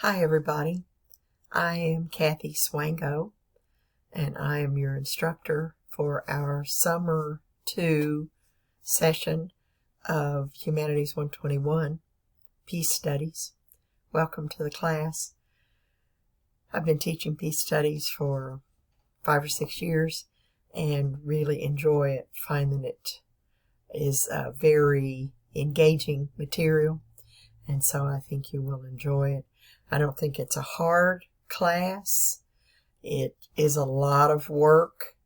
Hi everybody, I am Kathy Swango and I am your instructor for our Summer 2 session of Humanities 121 Peace Studies. Welcome to the class. I've been teaching Peace Studies for 5 or 6 years and really enjoy it, finding it is a very engaging material, and so I think you will enjoy it. I don't think it's a hard class. It is a lot of work,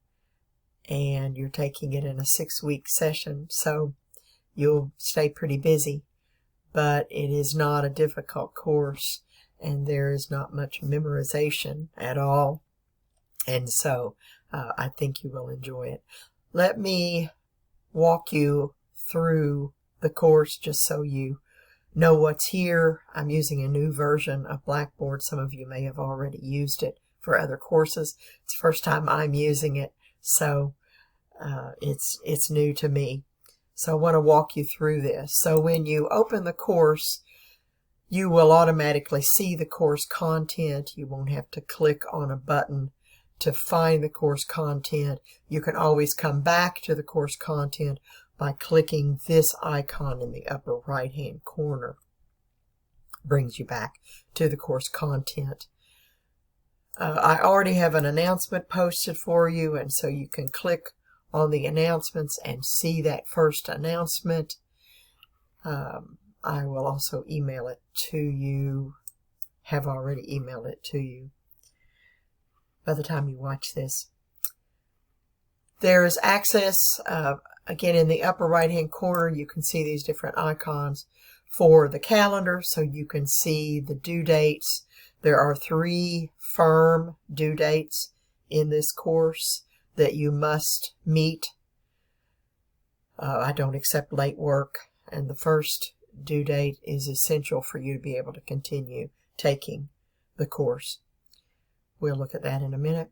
and you're taking it in a 6-week session, so you'll stay pretty busy. But it is not a difficult course, and there is not much memorization at all, and so I think you will enjoy it. Let me walk you through the course just so you know what's here. I'm using a new version of Blackboard. Some of you may have already used it for other courses. It's the first time I'm using it, so it's new to me. So I want to walk you through this. So when you open the course, you will automatically see the course content. You won't have to click on a button to find the course content. You can always come back to the course content by clicking this icon in the upper right hand corner. Brings you back to the course content. I already have an announcement posted for you, and so you can click on the announcements and see that first announcement. I will also email it to you, have already emailed it to you by the time you watch this. There's access, again, in the upper right hand corner. You can see these different icons for the calendar, so you can see the due dates. There are 3 firm due dates in this course that you must meet. I don't accept late work, and the first due date is essential for you to be able to continue taking the course. We'll look at that in a minute.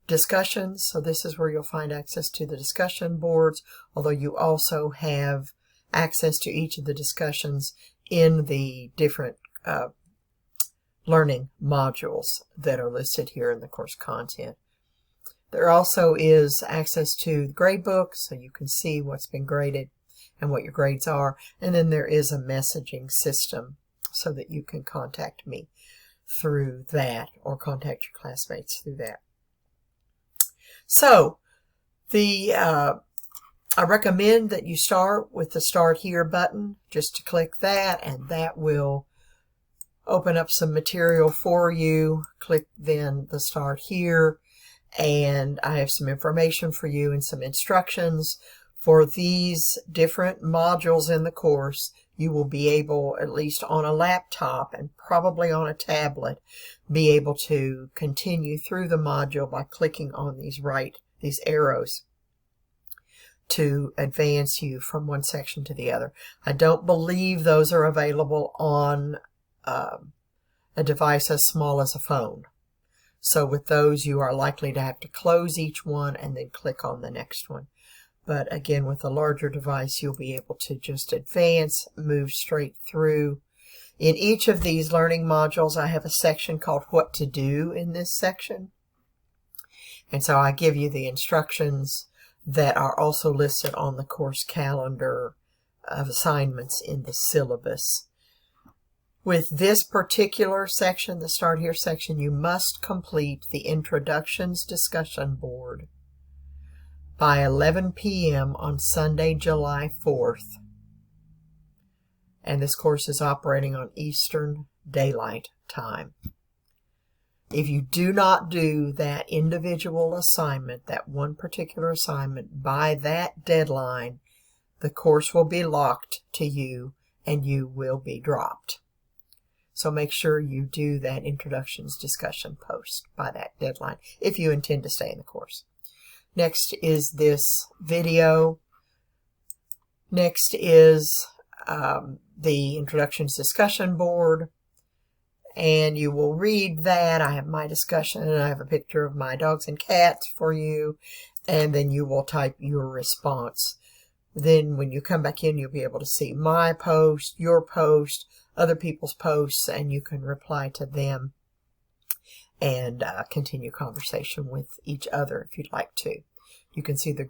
Discussions, so this is where you'll find access to the discussion boards, although you also have access to each of the discussions in the different learning modules that are listed here in the course content. There also is access to the grade book, so you can see what's been graded and what your grades are, and then there is a messaging system so that you can contact me through that or contact your classmates through that. So I recommend that you start with the Start Here button, just to click that, and that will open up some material for you. Click then the Start Here, and I have some information for you and some instructions for these different modules in the course. You will be able, at least on a laptop and probably on a tablet, be able to continue through the module by clicking on these arrows to advance you from one section to the other. I don't believe those are available on a device as small as a phone. So with those, you are likely to have to close each one and then click on the next one. But again, with a larger device, you'll be able to just advance, move straight through. In each of these learning modules, I have a section called What to Do in this section. And so I give you the instructions that are also listed on the course calendar of assignments in the syllabus. With this particular section, the Start Here section, you must complete the Introductions discussion board by 11 p.m. on Sunday, July 4th. And this course is operating on Eastern Daylight Time. If you do not do that individual assignment, that one particular assignment, by that deadline, the course will be locked to you and you will be dropped. So make sure you do that Introductions discussion post by that deadline if you intend to stay in the course. Next is this video. Next is the Introductions discussion board, and you will read that. I have my discussion, and I have a picture of my dogs and cats for you, and then you will type your response. Then when you come back in, you'll be able to see my post, your post, other people's posts, and you can reply to them and continue conversation with each other if you'd like to. You can see the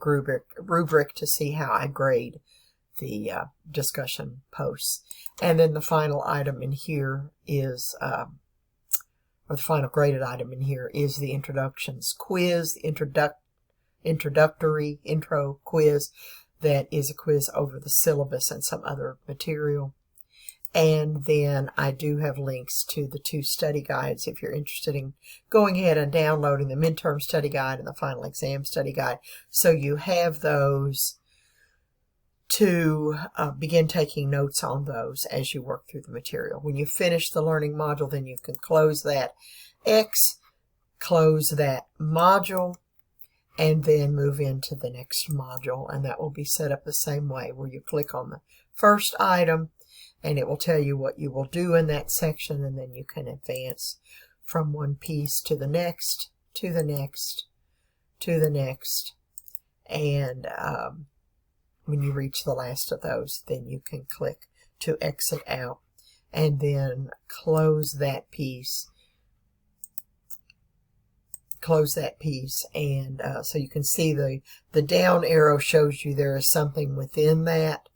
rubric to see how I grade the discussion posts. And then the final item in here is, or the final graded item in here is the introductions quiz, the introductory intro quiz. That is a quiz over the syllabus and some other material. And then I do have links to the 2 study guides if you're interested in going ahead and downloading the midterm study guide and the final exam study guide. So you have those to begin taking notes on those as you work through the material. When you finish the learning module, then you can close that X, close that module, and then move into the next module. And that will be set up the same way, where you click on the first item, and it will tell you what you will do in that section, and then you can advance from one piece to the next, to the next, to the next, and when you reach the last of those, then you can click to exit out, and then close that piece, and so you can see the down arrow shows you there is something within that.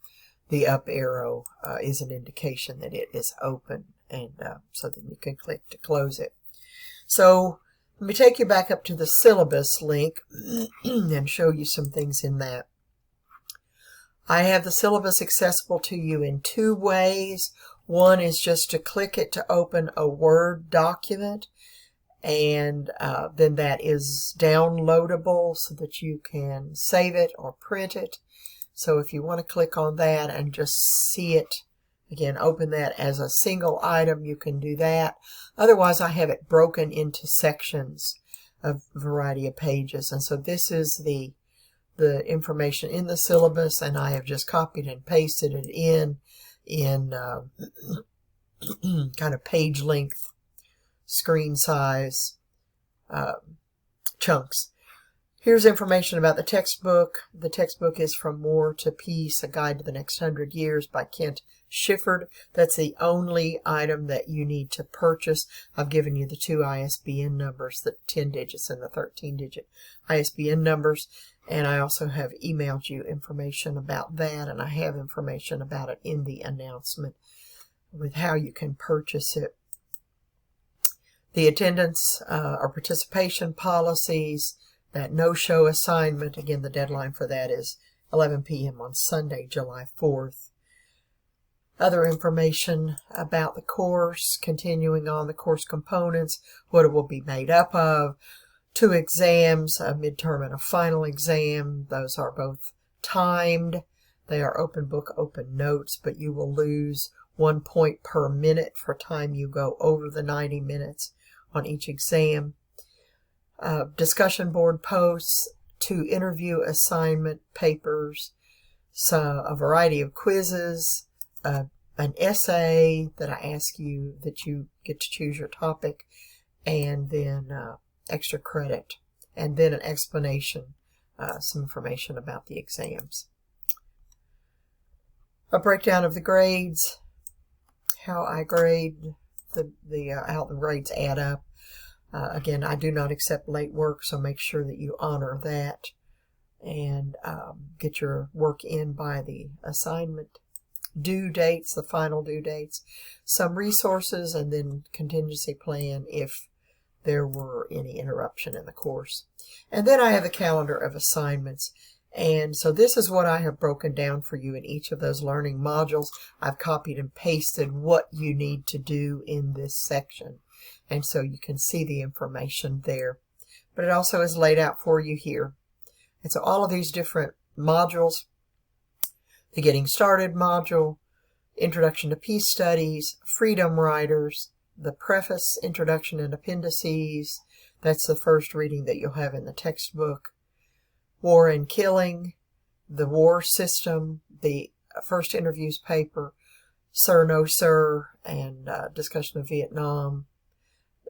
The up arrow is an indication that it is open, and so then you can click to close it. So let me take you back up to the syllabus link and show you some things in that. I have the syllabus accessible to you in 2 ways. One is just to click it to open a Word document, and then that is downloadable so that you can save it or print it. So if you want to click on that and just see it, again, open that as a single item, you can do that. Otherwise, I have it broken into sections of a variety of pages. And so this is the information in the syllabus, and I have just copied and pasted it in kind of page length, screen size chunks. Here's information about the textbook. The textbook is From War to Peace, A Guide to the Next 100 Years by Kent Shifford. That's the only item that you need to purchase. I've given you the 2 ISBN numbers, the 10 digits and the 13-digit ISBN numbers. And I also have emailed you information about that, and I have information about it in the announcement with how you can purchase it. The attendance or participation policies, that no-show assignment, again, the deadline for that is 11 p.m. on Sunday, July 4th. Other information about the course, continuing on the course components, what it will be made up of, 2 exams, a midterm and a final exam. Those are both timed. They are open book, open notes, but you will lose 1 point per minute for time you go over the 90 minutes on each exam. Discussion board posts, 2 interview assignment papers, so a variety of quizzes, an essay that I ask you that you get to choose your topic, and then extra credit, and then an explanation, some information about the exams. A breakdown of the grades, how I grade, how the grades add up. Again, I do not accept late work, so make sure that you honor that and get your work in by the assignment due dates, the final due dates, some resources, and then contingency plan if there were any interruption in the course. And then I have a calendar of assignments. And so this is what I have broken down for you in each of those learning modules. I've copied and pasted what you need to do in this section. And so you can see the information there. But it also is laid out for you here. And so all of these different modules, the Getting Started module, Introduction to Peace Studies, Freedom Riders, the Preface, Introduction and Appendices, that's the first reading that you'll have in the textbook, War and Killing, the War System, the First Interviews paper, Sir, No Sir, and discussion of Vietnam,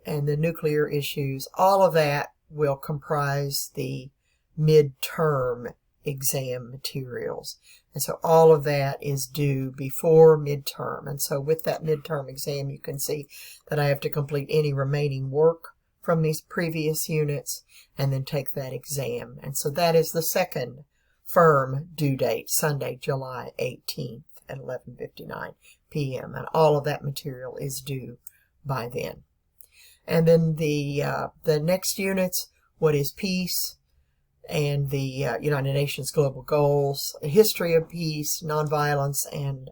and the nuclear issues. All of that will comprise the midterm exam materials. And so all of that is due before midterm. And so with that midterm exam, you can see that I have to complete any remaining work from these previous units and then take that exam. And so that is the second firm due date, Sunday, July 18th at 11:59 p.m. And all of that material is due by then. And then the next units, what is peace, and the United Nations Global Goals, a history of peace, nonviolence, and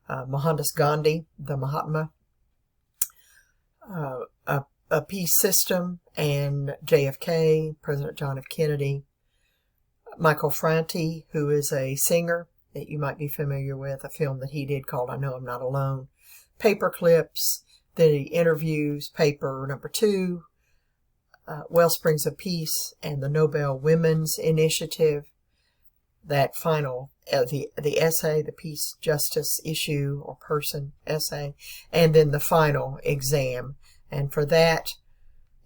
Mohandas Gandhi, the Mahatma, a peace system, and JFK, President John F. Kennedy, Michael Franti, who is a singer that you might be familiar with, a film that he did called I Know I'm Not Alone, paper clips, the interviews, paper number 2, Wellsprings of Peace, and the Nobel Women's Initiative, that final, the essay, the Peace, Justice, Issue, or Person essay, and then the final exam. And for that,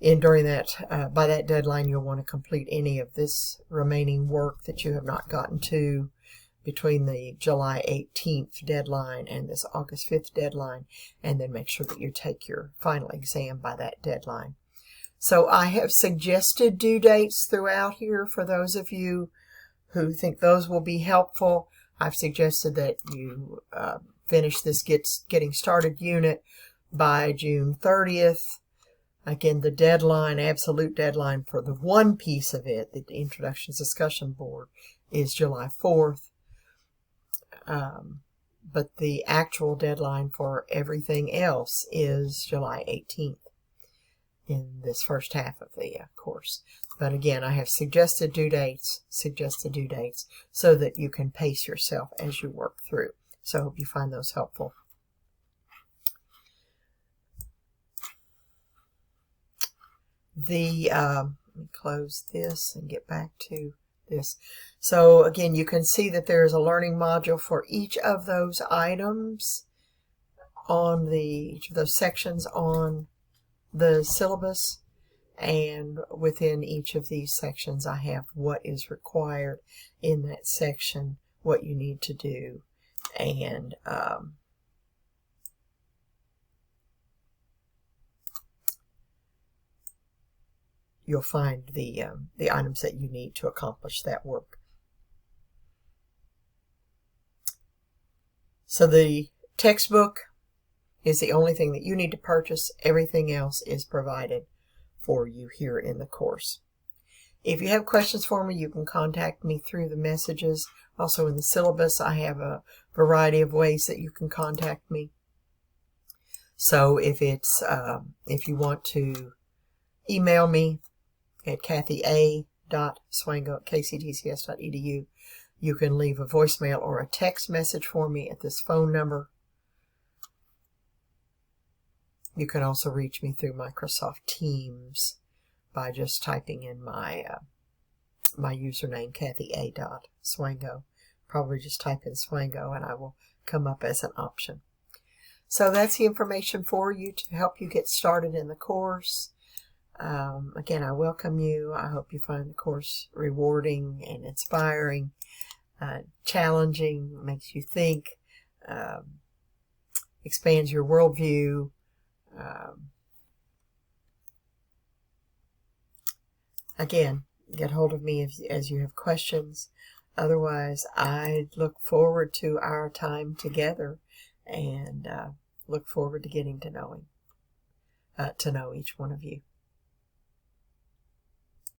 during that, by that deadline, you'll want to complete any of this remaining work that you have not gotten to between the July 18th deadline and this August 5th deadline, and then make sure that you take your final exam by that deadline. So I have suggested due dates throughout here for those of you who think those will be helpful. I've suggested that you finish this Getting Started unit by June 30th. Again, the deadline, absolute deadline for the one piece of it, the Introductions Discussion Board, is July 4th. But the actual deadline for everything else is July 18th in this first half of the course. But again, I have suggested due dates, so that you can pace yourself as you work through. So I hope you find those helpful. Let me close this and get back to this. So again, you can see that there is a learning module for each of those items on each of those sections on the syllabus, and within each of these sections I have what is required in that section, what you need to do, and you'll find the items that you need to accomplish that work. So the textbook is the only thing that you need to purchase. Everything else is provided for you here in the course. If you have questions for me, you can contact me through the messages. Also in the syllabus, I have a variety of ways that you can contact me. So if you want to email me at kathya.swango@kcdcs.edu, you can leave a voicemail or a text message for me at this phone number. You can also reach me through Microsoft Teams by just typing in my username, kathya.swango. Probably just type in Swango and I will come up as an option. So that's the information for you to help you get started in the course. Again, I welcome you. I hope you find the course rewarding and inspiring, challenging, makes you think, expands your worldview. Again, get hold of me as you have questions. Otherwise, I look forward to our time together and look forward to getting to know each one of you.